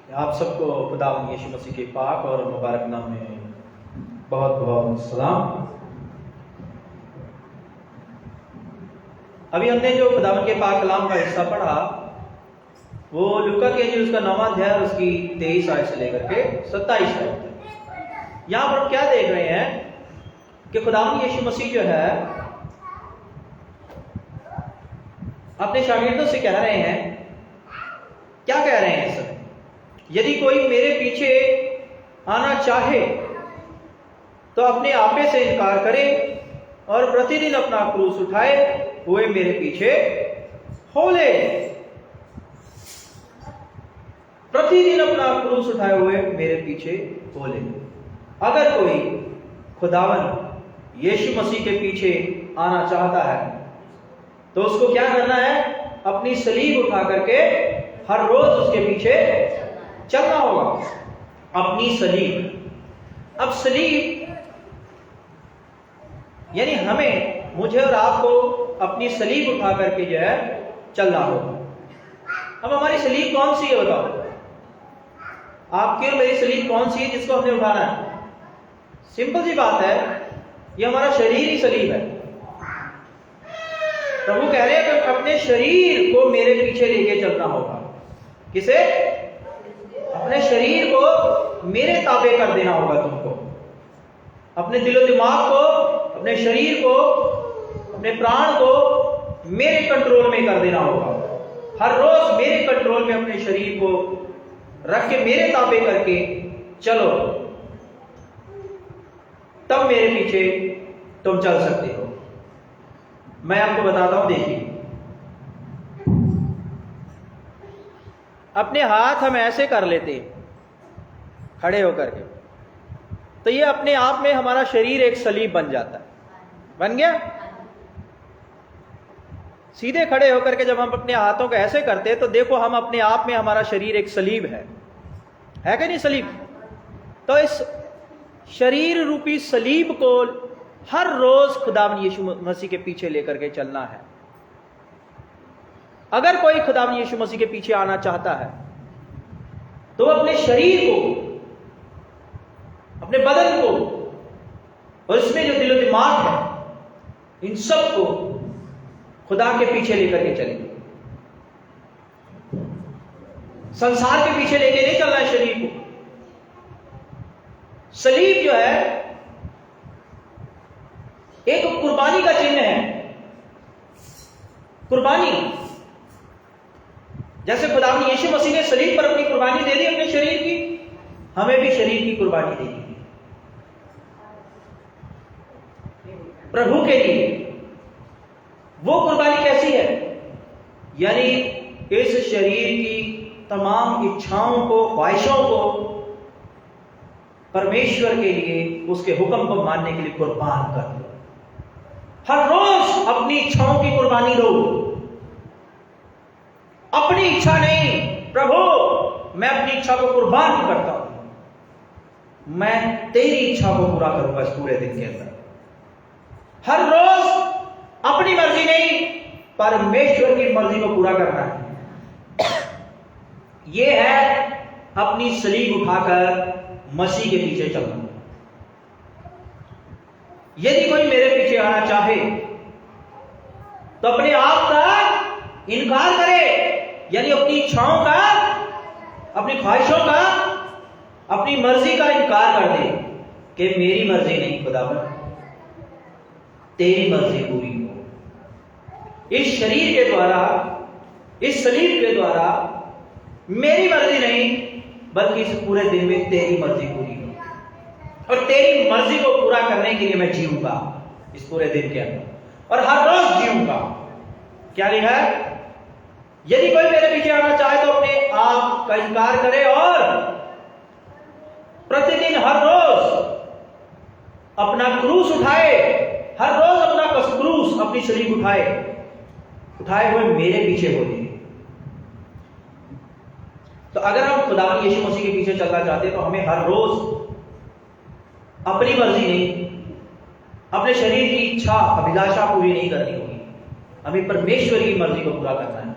आप सबको खुदावंद यीशु मसीह के पाक और मुबारक नाम में बहुत बहुत सलाम। अभी हमने जो खुदावंद के पाक कलाम का हिस्सा पढ़ा वो लूका के अंजील उसका 9वां अध्याय उसकी 23 आयत से लेकर के 27 आयत तक। यहाँ पर क्या देख रहे हैं कि खुदावंद यीशु मसीह जो है अपने शागिर्दों से कह रहे हैं, क्या कह रहे हैं सर, यदि कोई मेरे पीछे आना चाहे तो अपने आपे से इनकार करे और प्रतिदिन अपना क्रूस उठाए हुए मेरे पीछे हो ले। प्रतिदिन अपना क्रूस उठाए हुए मेरे पीछे हो ले। अगर कोई खुदावन यीशु मसीह के पीछे आना चाहता है तो उसको क्या करना है? अपनी सलीब उठा करके हर रोज उसके पीछे चलना होगा। अपनी सलीब, अब सलीब यानी हमें, मुझे और आपको अपनी सलीब उठा करके जो है चलना होगा। अब हमारी सलीब कौन सी है बताओ? आपकी और मेरी सलीब कौन सी है जिसको हमने उठाना है? सिंपल सी बात है, ये हमारा शरीर ही सलीब है। प्रभु कह रहे हैं कि अपने शरीर को मेरे पीछे लेके चलना होगा। किसे? अपने शरीर को मेरे ताबे कर देना होगा तुमको। अपने दिलो दिमाग को, अपने शरीर को, अपने प्राण को मेरे कंट्रोल में कर देना होगा। हर रोज मेरे कंट्रोल में अपने शरीर को रख के मेरे ताबे करके चलो, तब मेरे पीछे तुम चल सकते हो। मैं आपको बताता हूं, देखिए, अपने हाथ हम ऐसे कर लेते खड़े होकर के, तो ये अपने आप में हमारा शरीर एक सलीब बन जाता है। बन गया? सीधे खड़े होकर के जब हम अपने हाथों को ऐसे करते तो देखो, हम अपने आप में, हमारा शरीर एक सलीब है कि नहीं सलीब? तो इस शरीर रूपी सलीब को हर रोज खुदावंद यीशु मसीह के पीछे लेकर के चलना है। अगर कोई खुदावंद यीशु मसीह के पीछे आना चाहता है तो अपने शरीर को, अपने बदन को और इसमें जो दिलो दिमाग है, इन सब को खुदा के पीछे लेकर के चलेंगे। संसार के पीछे लेके नहीं चलना है शरीर को। सलीब जो है एक कुर्बानी का चिन्ह है। कुर्बानी, जैसे खुदावंद यीशु मसीह ने सलीब पर अपनी कुर्बानी दे दी अपने शरीर की, हमें भी शरीर की कुर्बानी देनी है प्रभु के लिए। वो कुर्बानी कैसी है? यानी इस शरीर की तमाम इच्छाओं को, ख्वाहिशों को परमेश्वर के लिए, उसके हुक्म को मानने के लिए कुर्बान कर दो। हर रोज अपनी इच्छाओं की कुर्बानी दो। अपनी इच्छा नहीं, प्रभु मैं अपनी इच्छा को कुर्बान करता हूं, मैं तेरी इच्छा को पूरा करूंगा इस पूरे दिन के अंदर। हर रोज अपनी मर्जी नहीं, परमेश्वर की मर्जी को पूरा करना है। यह है अपनी सलीब उठाकर मसीह के पीछे चलना। यदि कोई मेरे पीछे आना चाहे तो अपने आप का इनकार करे, यानी अपनी इच्छाओं का, अपनी ख्वाहिशों का, अपनी मर्जी का इनकार कर दे कि मेरी मर्जी नहीं खुदावंद, तेरी मर्जी पूरी हो। इस शरीर के द्वारा, इस सलीब के द्वारा मेरी मर्जी नहीं, बल्कि इस पूरे दिन में तेरी मर्जी पूरी हो, और तेरी मर्जी को पूरा करने के लिए मैं जीऊंगा इस पूरे दिन के अंदर, और हर रोज जीऊंगा। क्या लिखा है? यदि कोई मेरे पीछे आना चाहे तो अपने आप का इनकार करे और प्रतिदिन हर रोज अपना क्रूस उठाए। हर रोज अपना क्रूस, अपनी शरीर उठाए हुए मेरे पीछे हो जाए। तो अगर हम खुदावंद यीशु मसीह के पीछे चलना चाहते हैं तो हमें हर रोज अपनी मर्जी नहीं, अपने शरीर की इच्छा, अभिलाषा पूरी नहीं करनी होगी। हमें परमेश्वर की मर्जी को पूरा करना है।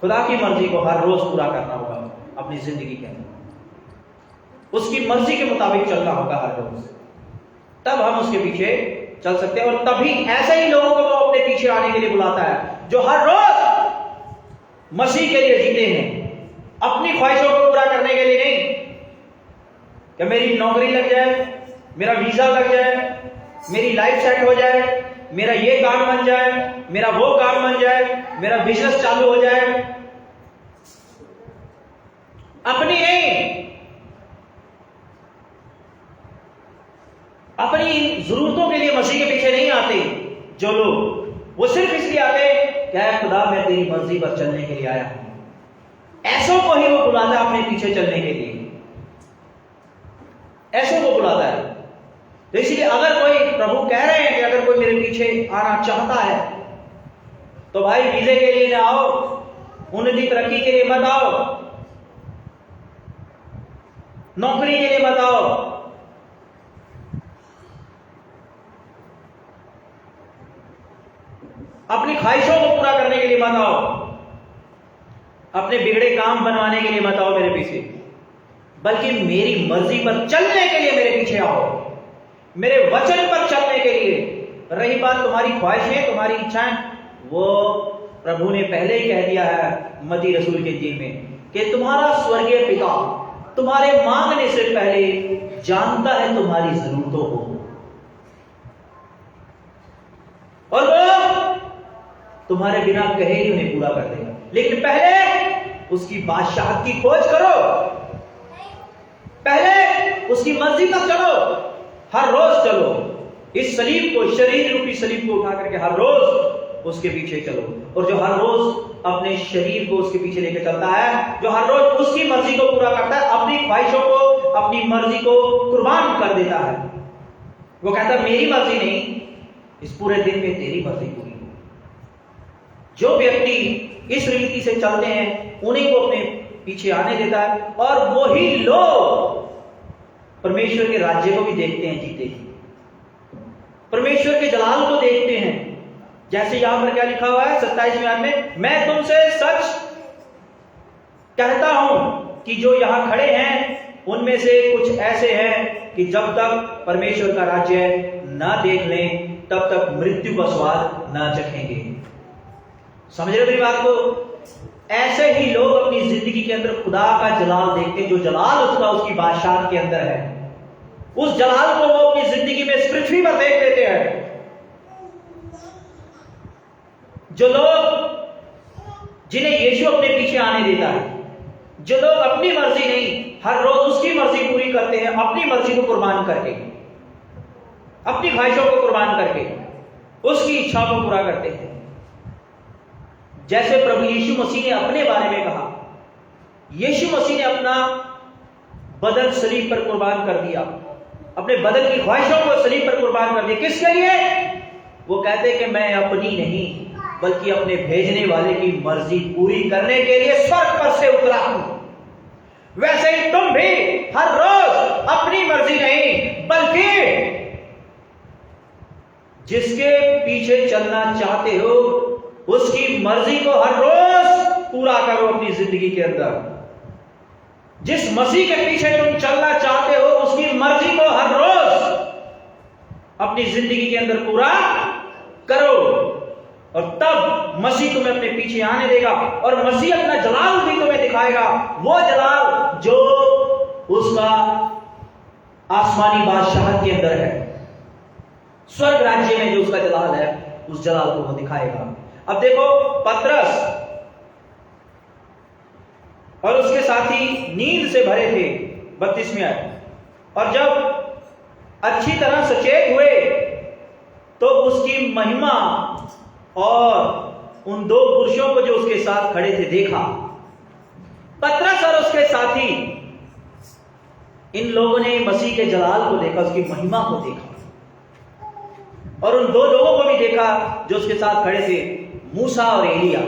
खुदा की मर्जी को हर रोज पूरा करना होगा। अपनी जिंदगी के अंदर उसकी मर्जी के मुताबिक चलना होगा हर रोज, तब हम उसके पीछे चल सकते हैं। और तभी ऐसे ही लोगों को वो अपने पीछे आने के लिए बुलाता है जो हर रोज मसीह के लिए जीते हैं, अपनी ख्वाहिशों को पूरा करने के लिए नहीं कि मेरी नौकरी लग जाए, मेरा वीजा लग जाए, मेरी लाइफ सेट हो जाए, मेरा ये काम बन जाए, मेरा वो काम बन जाए, मेरा बिजनेस चालू हो जाए। अपनी नहीं, अपनी जरूरतों के लिए मसीह के पीछे नहीं आते जो लोग, वो सिर्फ इसलिए आते क्या है, खुदा मैं तेरी मर्जी पर चलने के लिए आया हूं। ऐसों को ही वो बुलाता है अपने पीछे चलने के लिए, ऐसे वो बुलाता है। तो इसलिए अगर कोई, प्रभु कह रहे हैं कि अगर कोई मेरे पीछे आना चाहता है तो भाई वीजे के लिए ना आओ, उन्नति तरक्की के लिए मत आओ, नौकरी के लिए मत आओ, अपनी ख्वाहिशों को पूरा करने के लिए मत आओ, अपने बिगड़े काम बनवाने के लिए मत आओ मेरे पीछे, बल्कि मेरी मर्जी पर चलने के लिए मेरे पीछे आओ, मेरे वचन पर चलने के लिए। रही बात तुम्हारी ख्वाहिशें, तुम्हारी इच्छाएं, वो प्रभु ने पहले ही कह दिया है मती रसूल के इंजील में कि तुम्हारा स्वर्गीय पिता तुम्हारे मांगने से पहले जानता है तुम्हारी जरूरतों को, और वो तुम्हारे बिना कहे ही उन्हें पूरा कर देगा। लेकिन पहले उसकी बादशाहत की खोज करो, पहले उसकी मर्जी तक चलो, हर रोज चलो, इस सलीब को, शरीर रूपी सलीब को उठा करके हर रोज उसके पीछे चलो। और जो हर रोज अपने शरीर को उसके पीछे लेकर चलता है, जो हर रोज उसकी मर्जी को पूरा करता है, अपनी ख्वाहिशों को, अपनी मर्जी को कुर्बान कर देता है, वो कहता है मेरी मर्जी नहीं, इस पूरे दिन में तेरी मर्जी पूरी हो। जो व्यक्ति इस रीति से चलते हैं उन्हीं को अपने पीछे आने देता है, और वही लोग परमेश्वर के राज्य को भी देखते हैं जीते ही, परमेश्वर के जलाल को देखते हैं। जैसे यहां पर क्या लिखा हुआ है 27वें आयत में, मैं तुमसे सच कहता हूं कि जो यहां खड़े हैं उनमें से कुछ ऐसे हैं कि जब तक परमेश्वर का राज्य ना देख लें तब तक मृत्यु का स्वाद ना चखेंगे। समझ रहे हो मेरी बात को? ऐसे ही लोग अपनी जिंदगी के अंदर खुदा का जलाल देखते हैं, जो जलाल उसका उसकी बादशाह के अंदर है, उस जलाल को वो अपनी जिंदगी में इस पृथ्वी पर देख लेते हैं। जो लोग, जिन्हें यीशु अपने पीछे आने देता है, जो लोग अपनी मर्जी नहीं, हर रोज उसकी मर्जी पूरी करते हैं, अपनी मर्जी को कुर्बान करके, अपनी ख्वाहिशों को कुर्बान करके उसकी इच्छा को पूरा करते हैं। जैसे प्रभु यीशु मसीह ने अपने बारे में कहा, यीशु मसीह ने अपना बदन सलीब पर कुर्बान कर दिया, अपने बदन की ख्वाहिशों को सलीब पर कुर्बान कर दिया। किसके लिए? वो कहते कि मैं अपनी नहीं बल्कि अपने भेजने वाले की मर्जी पूरी करने के लिए स्वर्ग पर से उतरा हूं। वैसे ही तुम भी हर रोज अपनी मर्जी नहीं बल्कि जिसके पीछे चलना चाहते हो उसकी मर्जी को हर रोज पूरा करो अपनी जिंदगी के अंदर। जिस मसीह के पीछे तुम चलना चाहते हो उसकी मर्जी को हर रोज अपनी जिंदगी के अंदर पूरा करो, और तब मसीह तुम्हें अपने पीछे आने देगा, और मसीह अपना जलाल भी तुम्हें दिखाएगा, वो जलाल जो उसका आसमानी बादशाह के अंदर है, स्वर्ग राज्य में जो उसका जलाल है, उस जलाल को वो दिखाएगा। अब देखो, पतरस और उसके साथी नींद से भरे थे, 32वें आयत, और जब अच्छी तरह सचेत हुए तो उसकी महिमा और उन दो पुरुषों को जो उसके साथ खड़े थे देखा। पतरस और उसके साथी, इन लोगों ने मसीह के जलाल को देखा, उसकी महिमा को देखा, और उन दो लोगों को भी देखा जो उसके साथ खड़े थे, मूसा और एलिया।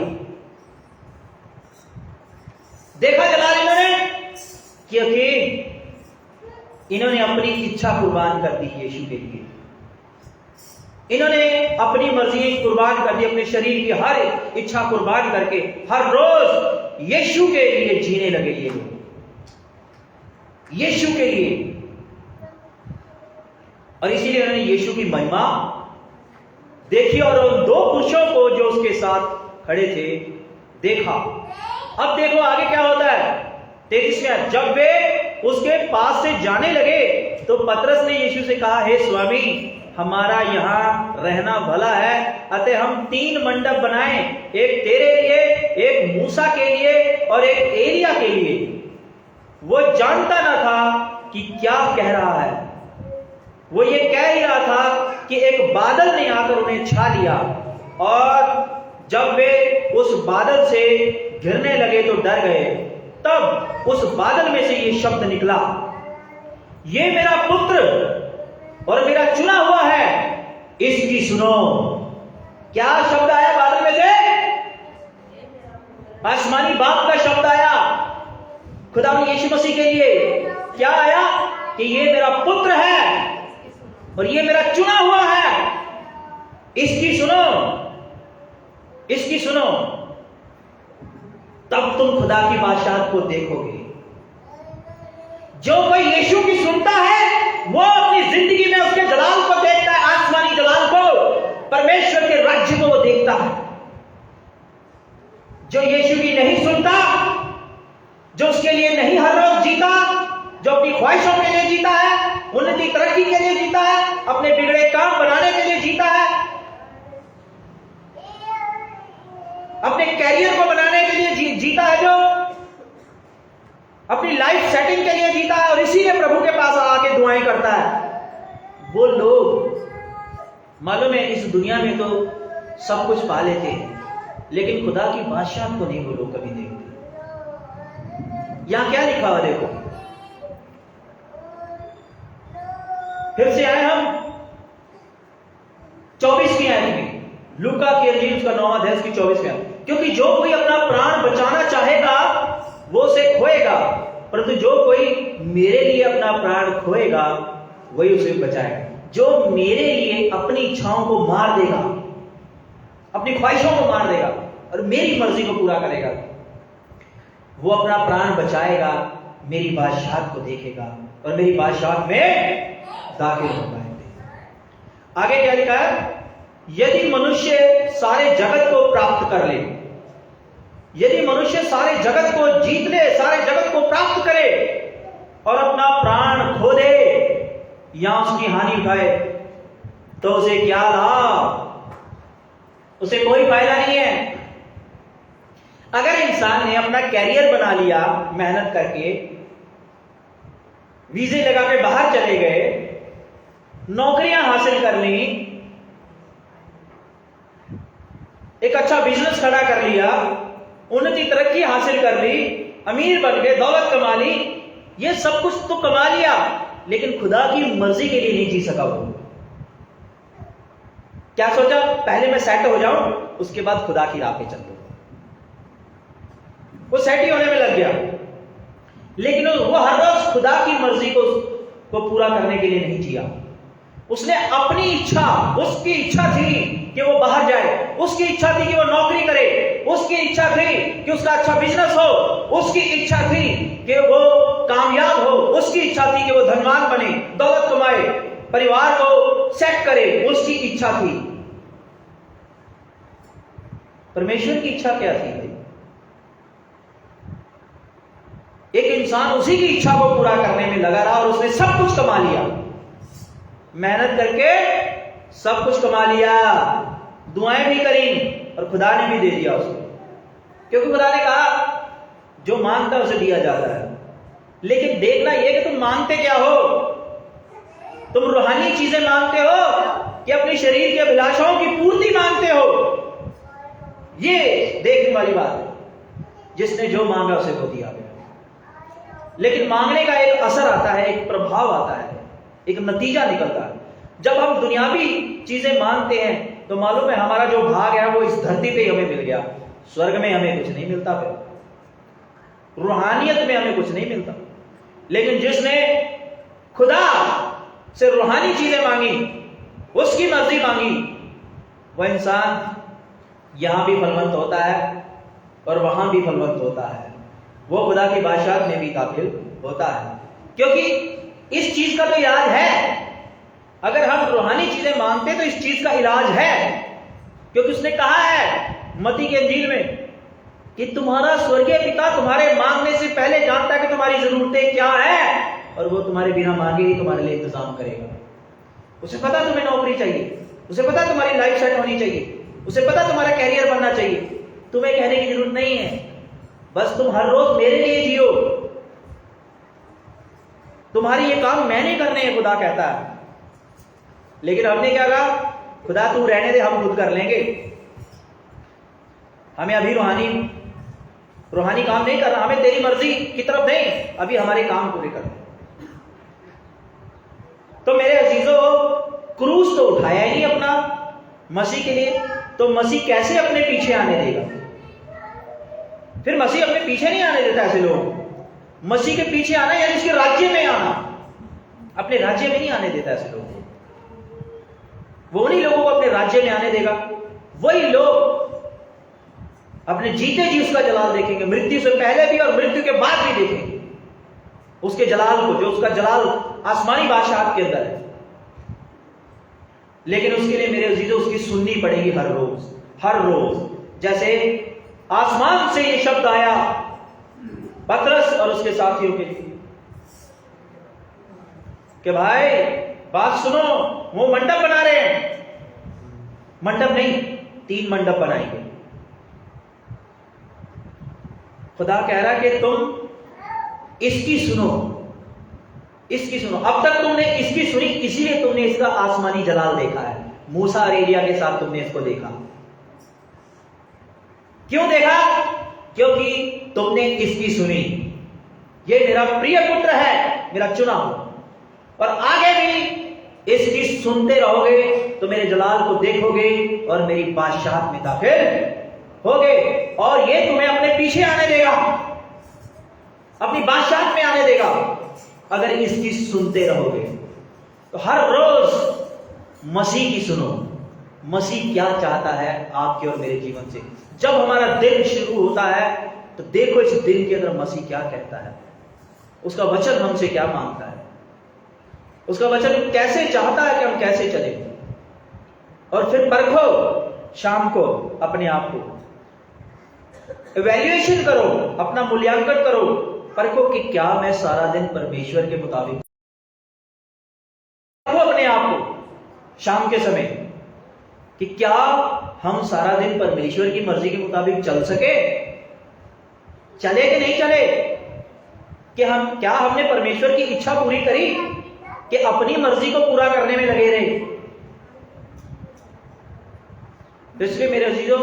देखा जलाल इन्होंने, क्योंकि इन्होंने अपनी इच्छा कुर्बान कर दी यीशु के लिए, इन्होंने अपनी मर्जी कुर्बान कर दी, अपने शरीर की हर इच्छा कुर्बान करके हर रोज यीशु के लिए जीने लगे ये लोग। यीशु के लिए। और इसीलिए उन्होंने यीशु की महिमा देखी और उन दो पुरुषों को जो उसके साथ खड़े थे देखा। अब देखो आगे क्या होता है 33वें। जब वे उसके पास से जाने लगे तो पतरस ने यीशु से कहा, हे स्वामी, हमारा यहाँ रहना भला है, अतः हम 3 मंडप बनाएं, एक तेरे लिए, एक मूसा के लिए और एक एलिया के लिए। वो जानता ना था कि क्या कह रहा है। वो ये कह ही रहा था कि एक बादल ने आकर उन्हें छा लिया और जब वे उस बादल से घिरने लगे तो डर गए। तब उस बादल में से ये शब्द निकला, ये मेरा पुत्र और मेरा चुना हुआ है, इसकी सुनो। क्या शब्द आया बादल में से? आसमानी बाप का शब्द आया खुदा यीशु मसीह के लिए। क्या आया? कि ये मेरा पुत्र है और ये मेरा चुना हुआ है, इसकी सुनो, इसकी सुनो। तब तुम खुदा की बादशाहत को देखोगे। जो कोई यीशु की सुनता है वो अपनी जिंदगी में उसके जलाल को देखता है, आसमानी जलाल को, परमेश्वर के राज्य को वो देखता है। जो यीशु की नहीं सुनता, जो उसके लिए नहीं हर रोज जीता, जो अपनी ख्वाहिशों के लिए जीता है, उन्नति तरक्की के लिए जीता है, अपने बिगड़े काम बनाने के लिए जीता है, अपने कैरियर को बनाने के लिए जीता है, जो अपनी लाइफ सेटिंग के लिए जीता है और इसीलिए प्रभु के पास आके दुआएं करता है, वो लोग मालूम है इस दुनिया में तो सब कुछ पा लेते हैं, लेकिन खुदा की बादशाहत को नहीं वो लोग कभी देखते। यहां क्या लिखा हुआ देखो, फिर से आए हम 24वीं आयत में, लूका की इंजील उसका 9वां अध्याय की 24वीं आयत। क्योंकि जो कोई अपना प्राण बचाना चाहेगा वो उसे खोएगा, परंतु जो कोई मेरे लिए अपना प्राण खोएगा वही उसे बचाएगा। जो मेरे लिए अपनी इच्छाओं को मार देगा, अपनी ख्वाहिशों को मार देगा और मेरी मर्जी को पूरा करेगा, वो अपना प्राण बचाएगा, मेरी बादशाहत को देखेगा और मेरी बादशाहत में दाखिल हो पाएंगे। आगे क्या लिखा है? यदि मनुष्य सारे जगत को प्राप्त कर ले, यदि मनुष्य सारे जगत को जीत ले, सारे जगत को प्राप्त करे और अपना प्राण खो दे या उसकी हानि उठाए, तो उसे क्या लाभ? उसे कोई फायदा नहीं है। अगर इंसान ने अपना कैरियर बना लिया मेहनत करके, वीजे लगा के बाहर चले गए, नौकरियां हासिल कर ली, एक अच्छा बिजनेस खड़ा कर लिया, उन्नति तरक्की हासिल कर ली, अमीर बन गए, दौलत कमा ली, ये सब कुछ तो कमा लिया, लेकिन खुदा की मर्जी के लिए नहीं जी सका वो। क्या सोचा? पहले मैं सेट हो जाऊं, उसके बाद खुदा की राह पे चल दूं। वो सेट ही होने में लग गया, लेकिन वो हर रोज खुदा की मर्जी को पूरा करने के लिए नहीं जिया। उसने अपनी इच्छा, उसकी इच्छा थी कि वो बाहर जाए, उसकी इच्छा थी कि वो नौकरी करे, उसकी इच्छा थी कि उसका अच्छा बिजनेस हो, उसकी इच्छा थी कि वो कामयाब हो, उसकी इच्छा थी कि वो धनवान बने, दौलत कमाए, परिवार को सेट करे, उसकी इच्छा थी। परमेश्वर की इच्छा क्या थी भाई? एक इंसान उसी की इच्छा को पूरा करने में लगा रहा और उसने सब कुछ कमा लिया, मेहनत करके सब कुछ कमा लिया, दुआएं भी करी और खुदा ने भी दे दिया उसको, क्योंकि खुदा ने कहा जो मांगता है उसे दिया जाता है। लेकिन देखना यह कि तुम मांगते क्या हो? तुम रूहानी चीजें मांगते हो कि अपनी शरीर की अभिलाषाओं की पूर्ति मांगते हो? ये देखने वाली बात है। जिसने जो मांगा उसे को दिया गया, लेकिन मांगने का एक असर आता है, एक प्रभाव आता है, एक नतीजा निकलता है। जब हम दुनियावी चीजें मांगते हैं तो मालूम है हमारा जो भाग है वो इस धरती पे हमें मिल गया, स्वर्ग में हमें कुछ नहीं मिलता, फिर रूहानियत में हमें कुछ नहीं मिलता। लेकिन जिसने खुदा से रूहानी चीजें मांगी, उसकी मर्जी मांगी, वह इंसान यहां भी फलवंत होता है और वहां भी फलवंत होता है, वो खुदा की बादशाहत में भी दाखिल होता है। क्योंकि इस चीज का तो इलाज है। अगर हम रूहानी चीजें मांगते तो इस चीज का इलाज है, क्योंकि उसने कहा है मत्ती के इंजील में कि तुम्हारा स्वर्गीय पिता तुम्हारे मांगने से पहले जानता है कि तुम्हारी जरूरतें क्या है, और वो तुम्हारे बिना मांगे ही तुम्हारे लिए इंतजाम करेगा। उसे पता तुम्हें नौकरी चाहिए, उसे पता तुम्हारी लाइफ सेट होनी चाहिए, उसे पता तुम्हारा कैरियर बनना चाहिए। तुम्हें कहने की जरूरत नहीं है, बस तुम हर रोज मेरे लिए जियो। तुम्हारी ये काम मैंने करने हैं, खुदा कहता है। लेकिन हमने क्या कहा, खुदा तू रहने दे, हम खुद कर लेंगे। हमें अभी रूहानी काम नहीं करना, हमें तेरी मर्जी की तरफ नहीं, अभी हमारे काम पूरे करने। तो मेरे अजीजों, क्रूस तो उठाया ही नहीं अपना मसीह के लिए, तो मसीह कैसे अपने पीछे आने देगा? फिर मसीह अपने पीछे नहीं आने देता ऐसे लोग। मसीह के पीछे आना यानी उसके राज्य में आना, अपने राज्य में नहीं आने देता ऐसे लोग। वो उन्हीं लोगों को अपने राज्य में आने देगा, वही लोग अपने जीते जी उसका जलाल देखेंगे, मृत्यु से पहले भी और मृत्यु के बाद भी देखेंगे उसके जलाल को, जो उसका जलाल आसमानी बादशाह के अंदर है। लेकिन उसके लिए मेरे अजीजों उसकी सुननी पड़ेगी हर रोज। जैसे आसमान से ये शब्द आया पतरस और उसके साथियों के लिए कि भाई बात सुनो, वो मंडप बना रहे हैं। मंडप नहीं, 3 मंडप बनाएंगे। खुदा कह रहा कि तुम इसकी सुनो। अब तक तुमने इसकी सुनी, इसीलिए तुमने इसका आसमानी जलाल देखा है। मूसा और एलिया के साथ तुमने इसको देखा। क्यों देखा? क्योंकि तुमने इसकी सुनी। ये मेरा प्रिय पुत्र है, मेरा चुना हुआ। और आगे भी इसकी सुनते रहोगे तो मेरे जलाल को देखोगे और मेरी बादशाहत में दाखिल होगे, और ये तुम्हें अपने पीछे आने देगा, अपनी बादशाहत में आने देगा अगर इसकी सुनते रहोगे। तो हर रोज मसीह की सुनो। मसीह क्या चाहता है आपके और मेरे जीवन से। जब हमारा दिन शुरू होता है तो देखो इस दिन के अंदर मसीह क्या कहता है, उसका वचन हमसे क्या मांगता है, उसका वचन कैसे चाहता है कि हम कैसे चले। और फिर परखो शाम को अपने आप को, इवैल्यूएशन करो, अपना मूल्यांकन करो, परखो कि क्या मैं सारा दिन परमेश्वर के मुताबिक, अपने आप को शाम के समय कि क्या हम सारा दिन परमेश्वर की मर्जी के मुताबिक चल सके, चले कि नहीं चले, कि क्या हमने परमेश्वर की इच्छा पूरी करी कि अपनी मर्जी को पूरा करने में लगे रहे। इसलिए मेरे अजीजों,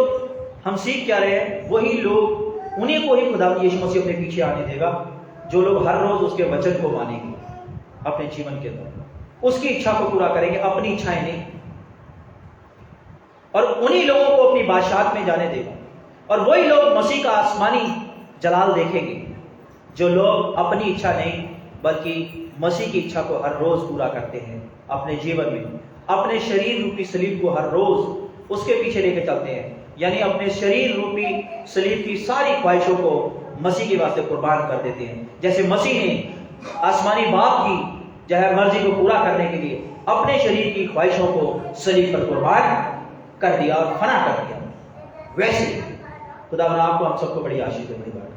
हम सीख क्या रहे हैं, वही लोग, उन्हीं को ही खुदा यीशु मसीह अपने पीछे आने देगा जो लोग हर रोज उसके वचन को मानेंगे अपने जीवन के अंदर, उसकी इच्छा को पूरा करेंगे, अपनी इच्छाएं नहीं। और उन्हीं लोगों को अपनी बादशाहत में जाने देगा। और वही लोग मसीह का आसमानी जलाल देखेंगे जो लोग अपनी इच्छा नहीं बल्कि मसीह की इच्छा को हर रोज पूरा करते हैं अपने जीवन में, अपने शरीर रूपी सलीब को हर रोज उसके पीछे लेके चलते हैं, यानी अपने शरीर रूपी सलीब की सारी ख्वाहिशों को मसीह के वास्ते कुर्बान कर देते हैं। जैसे मसीह ने आसमानी बाप की जो है मर्जी को पूरा करने के लिए अपने शरीर की ख्वाहिशों को सलीब पर कुर्बान कर दिया और फना कर दिया, वैसे खुदा आपको हम सबको बड़ी आशीष दे।